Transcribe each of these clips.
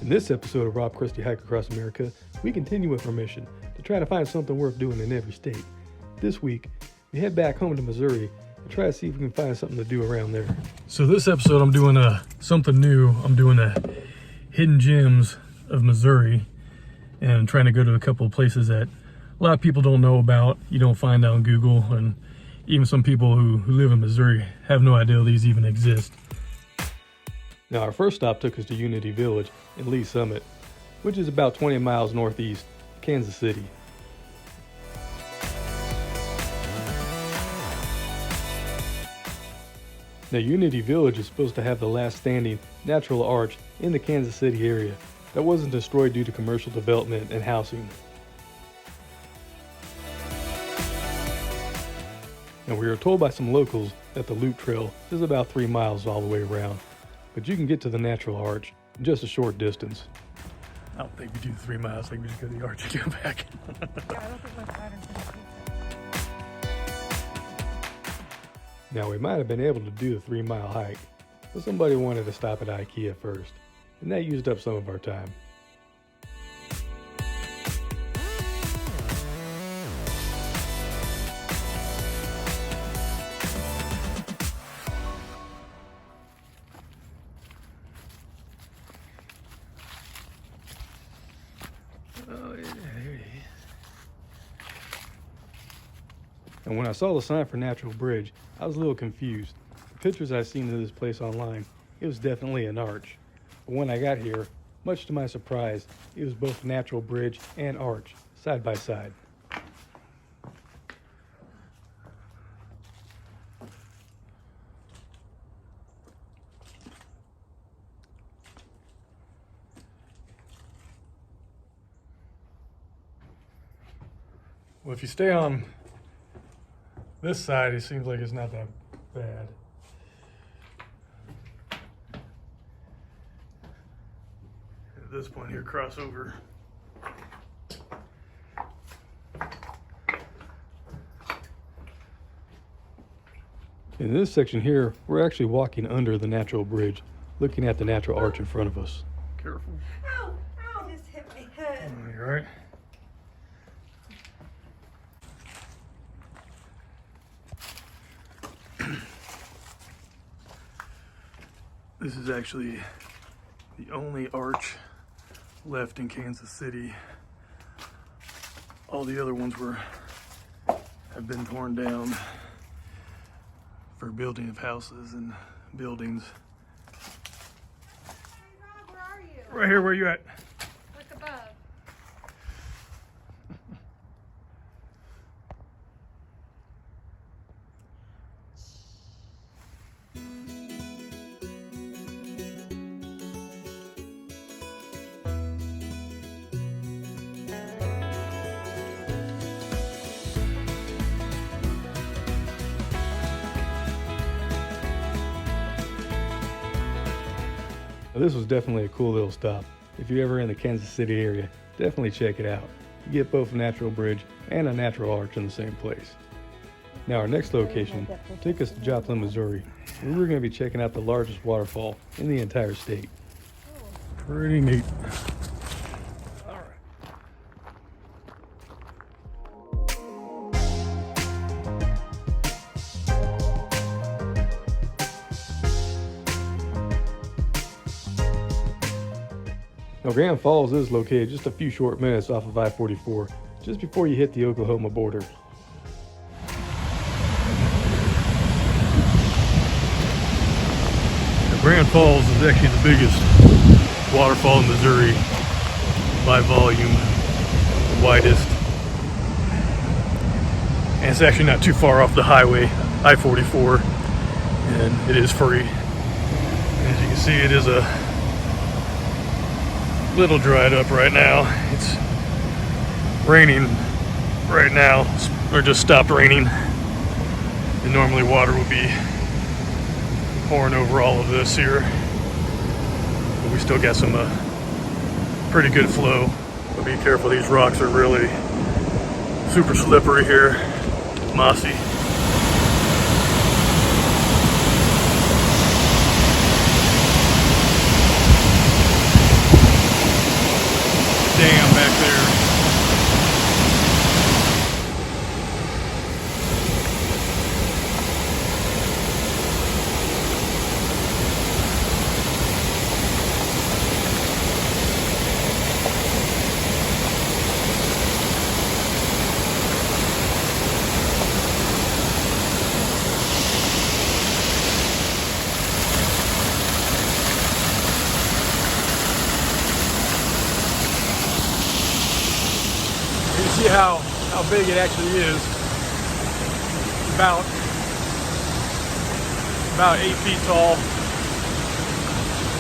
In this episode of Rob Christie Hike Across America, we continue with our mission to try to find something worth doing in every state. This week, we head back home to Missouri and try to see if we can find something to do around there. So this episode, I'm doing something new. I'm doing a hidden gems of Missouri and trying to go to a couple of places that a lot of people don't know about. You don't find on Google, and even some people who live in Missouri have no idea these even exist. Now, our first stop took us to Unity Village in Lee Summit, which is about 20 miles northeast of Kansas City. Now, Unity Village is supposed to have the last standing natural arch in the Kansas City area that wasn't destroyed due to commercial development and housing. And we were told by some locals that the loop trail is about 3 miles all the way around, but you can get to the natural arch in just a short distance. I don't think we do 3 miles. I think we just go to the arch and come back. Yeah, I don't think my pattern's gonna do Now, we might have been able to do the 3 mile hike, but somebody wanted to stop at IKEA first, and that used up some of our time. And when I saw the sign for Natural Bridge, I was a little confused. The pictures I'd seen of this place online, it was definitely an arch. But when I got here, much to my surprise, it was both Natural Bridge and arch, side by side. Well, if you stay on this side, it seems like it's not that bad. At this point here, crossover. In this section here, we're actually walking under the natural bridge, looking at the natural arch in front of us. Careful. Ow! Ow! Just hit my head. Oh, you all right? This is actually the only arch left in Kansas City. All the other ones have been torn down for building of houses and buildings. Hey Rob, where are you? Right here, where you at? Look above. Now, this was definitely a cool little stop. If you're ever in the Kansas City area, definitely check it out. You get both a natural bridge and a natural arch in the same place. Now, our next location took us to Joplin, Missouri, where we're going to be checking out the largest waterfall in the entire state. Pretty neat. All right. Now, Grand Falls is located just a few short minutes off of I-44, just before you hit the Oklahoma border. Now, Grand Falls is actually the biggest waterfall in Missouri by volume, the widest. And it's actually not too far off the highway, I-44, and it is free. And as you can see, it is a little dried up right now. It's raining right now, or just stopped raining, and normally water would be pouring over all of this here, but we still got some pretty good flow. But be careful, these rocks are really super slippery here, mossy. you how big it actually is. About 8 feet tall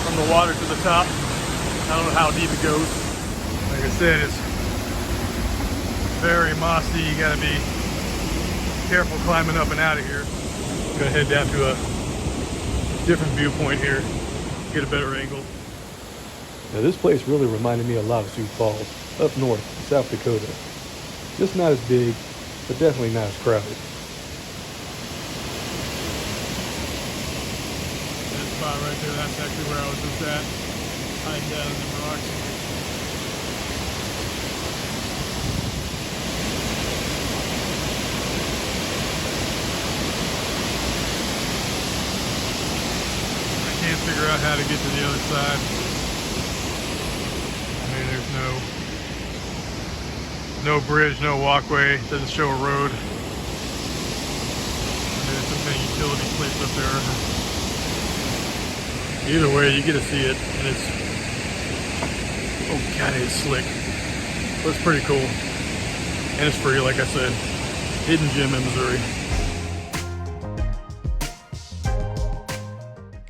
from the water to the top. I don't know how deep it goes. Like I said, it's very mossy. You gotta be careful climbing up and out of here. I'm gonna head down to a different viewpoint here, get a better angle. Now this place really reminded me a lot of Sioux Falls, up north, South Dakota. Just not as big, but definitely not as crowded. That spot right there, that's actually where I was just at, hiding down in the rocks. Can't figure out how to get to the other side. I mean, there's no bridge, no walkway. It doesn't show a road. And there's some kind of utility place up there. Either way, you get to see it, and it's, oh god, it's slick. But it's pretty cool, and it's free, like I said. Hidden gem in Missouri.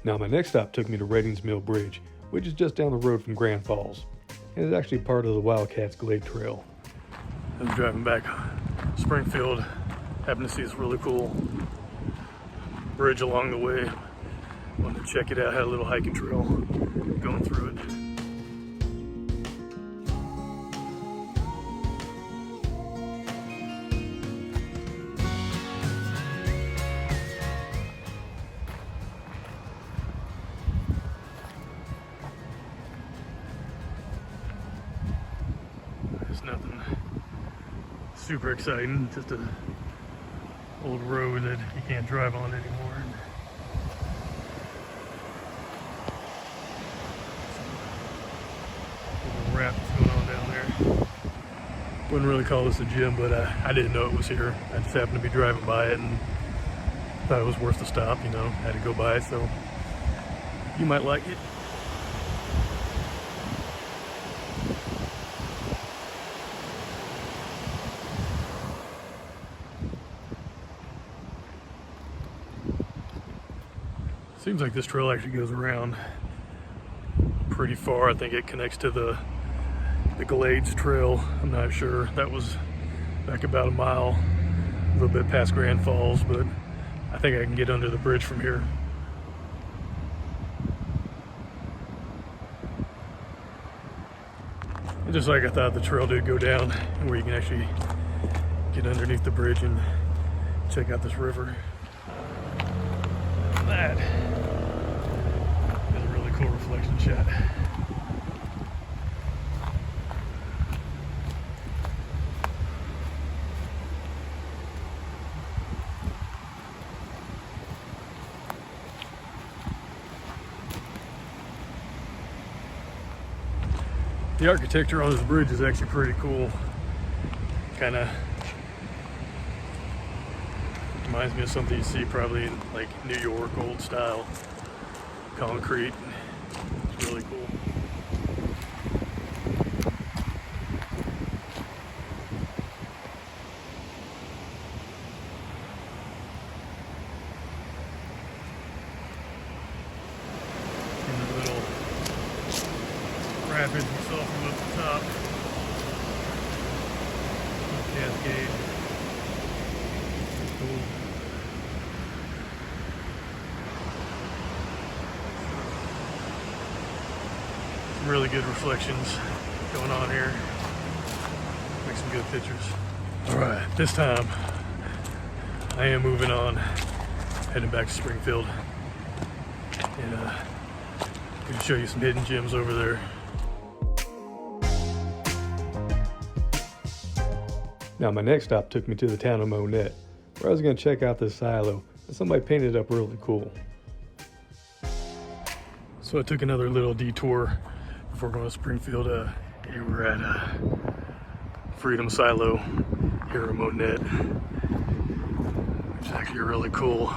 Now my next stop took me to Reddings Mill Bridge, which is just down the road from Grand Falls, and is actually part of the Wildcat's Glade Trail. I was driving back Springfield, happened to see this really cool bridge along the way. Wanted to check it out, had a little hiking trail going through it. Nothing super exciting, just a old road that you can't drive on anymore. Little rapids going on down there. Wouldn't really call this a gym, but I didn't know it was here. I just happened to be driving by it and thought it was worth the stop, you know, had to go by it, so you might like it. Seems like this trail actually goes around pretty far. I think it connects to the Glades Trail. I'm not sure. That was back about a mile, a little bit past Grand Falls, but I think I can get under the bridge from here. And just like I thought, the trail did go down where you can actually get underneath the bridge and check out this river. That is a really cool reflection shot. The architecture on this bridge is actually pretty cool. Kind of reminds me of something you see probably in like New York, old style concrete. It's really cool. And the little rapids we saw from up the top. Cascade. Cool. Really good reflections going on here. Make some good pictures. All right, this time I am moving on, heading back to Springfield, and gonna show you some hidden gems over there. Now my next stop took me to the town of Monette, where I was gonna check out this silo that somebody painted up really cool. So I took another little detour before going to Springfield. Here we're at Freedom Silo here in Monette, which is actually a really cool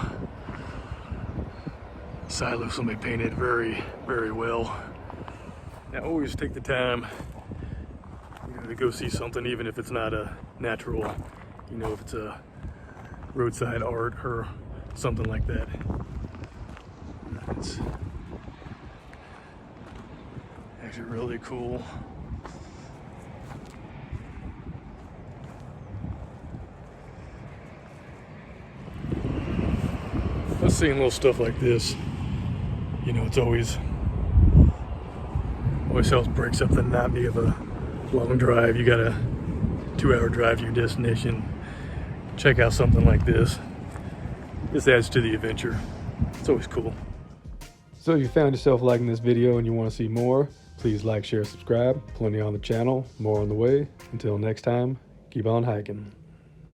silo. Somebody painted very, very well. Now always take the time, you know, to go see something, even if it's not a natural, you know, if it's a roadside art or something like that. It's actually really cool. Just seeing little stuff like this, you know, it's always helps breaks up the monotony of a long drive. You got a 2-hour drive to your destination. Check out something like this. This adds to the adventure. It's always cool. So if you found yourself liking this video and you want to see more, please like, share, subscribe. Plenty on the channel, more on the way. Until next time, keep on hiking.